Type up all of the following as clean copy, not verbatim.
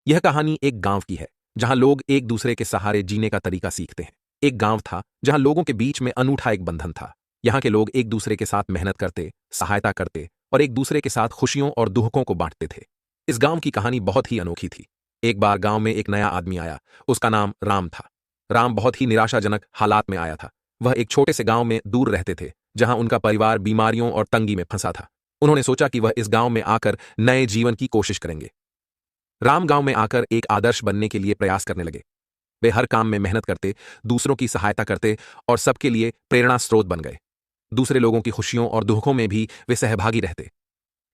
यह कहानी एक गांव की है, जहां लोग एक दूसरे के सहारे जीने का तरीका सीखते हैं। एक गांव था जहां लोगों के बीच में अनूठा एक बंधन था। यहाँ के लोग एक दूसरे के साथ मेहनत करते, सहायता करते और एक दूसरे के साथ खुशियों और दुखों को बांटते थे। इस गांव की कहानी बहुत ही अनोखी थी। एक बार गांव में एक नया आदमी आया। उसका नाम राम था। राम बहुत ही निराशाजनक हालात में आया था। वह एक छोटे से गांव में दूर रहते थे, जहां उनका परिवार बीमारियों और तंगी में फंसा था। उन्होंने सोचा कि वह इस गांव में आकर नए जीवन की कोशिश करेंगे। राम गांव में आकर एक आदर्श बनने के लिए प्रयास करने लगे। वे हर काम में मेहनत करते, दूसरों की सहायता करते और सबके लिए प्रेरणा स्रोत बन गए। दूसरे लोगों की खुशियों और दुखों में भी वे सहभागी रहते।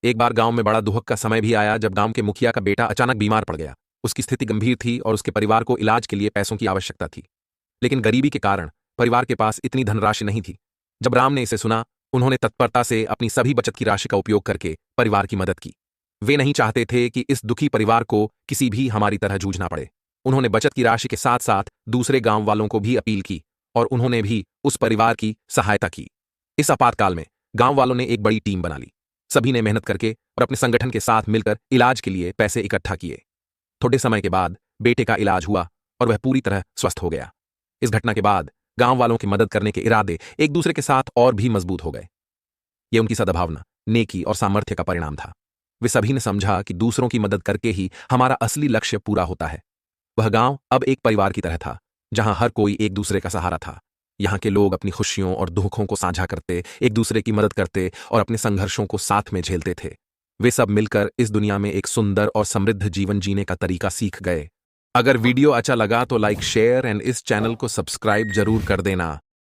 एक बार गांव में बड़ा दुख का समय भी आया, जब गांव के मुखिया का बेटा अचानक बीमार पड़ गया। उसकी स्थिति गंभीर थी और उसके परिवार को इलाज के लिए पैसों की आवश्यकता थी। लेकिन गरीबी के कारण परिवार के पास इतनी धनराशि नहीं थी। जब राम ने इसे सुना, उन्होंने तत्परता से अपनी सभी बचत की राशि का उपयोग करके परिवार की मदद की। वे नहीं चाहते थे कि इस दुखी परिवार को किसी भी हमारी तरह जूझना पड़े। उन्होंने बचत की राशि के साथ साथ दूसरे गांव वालों को भी अपील की और उन्होंने भी उस परिवार की सहायता की। इस आपातकाल में गांव वालों ने एक बड़ी टीम बना ली। सभी ने मेहनत करके और अपने संगठन के साथ मिलकर इलाज के लिए पैसे इकट्ठा किए। थोड़े समय के बाद बेटे का इलाज हुआ और वह पूरी तरह स्वस्थ हो गया। इस घटना के बाद गांव वालों की मदद करने के इरादे एक दूसरे के साथ और भी मजबूत हो गए। यह उनकी सद्भावना, नेकी और सामर्थ्य का परिणाम था। वे सभी ने समझा कि दूसरों की मदद करके ही हमारा असली लक्ष्य पूरा होता है। वह गांव अब एक परिवार की तरह था, जहां हर कोई एक दूसरे का सहारा था। यहाँ के लोग अपनी खुशियों और दुखों को साझा करते, एक दूसरे की मदद करते और अपने संघर्षों को साथ में झेलते थे। वे सब मिलकर इस दुनिया में एक सुंदर और समृद्ध जीवन जीने का तरीका सीख गए। अगर वीडियो अच्छा लगा तो लाइक, शेयर एंड इस चैनल को सब्सक्राइब जरूर कर देना।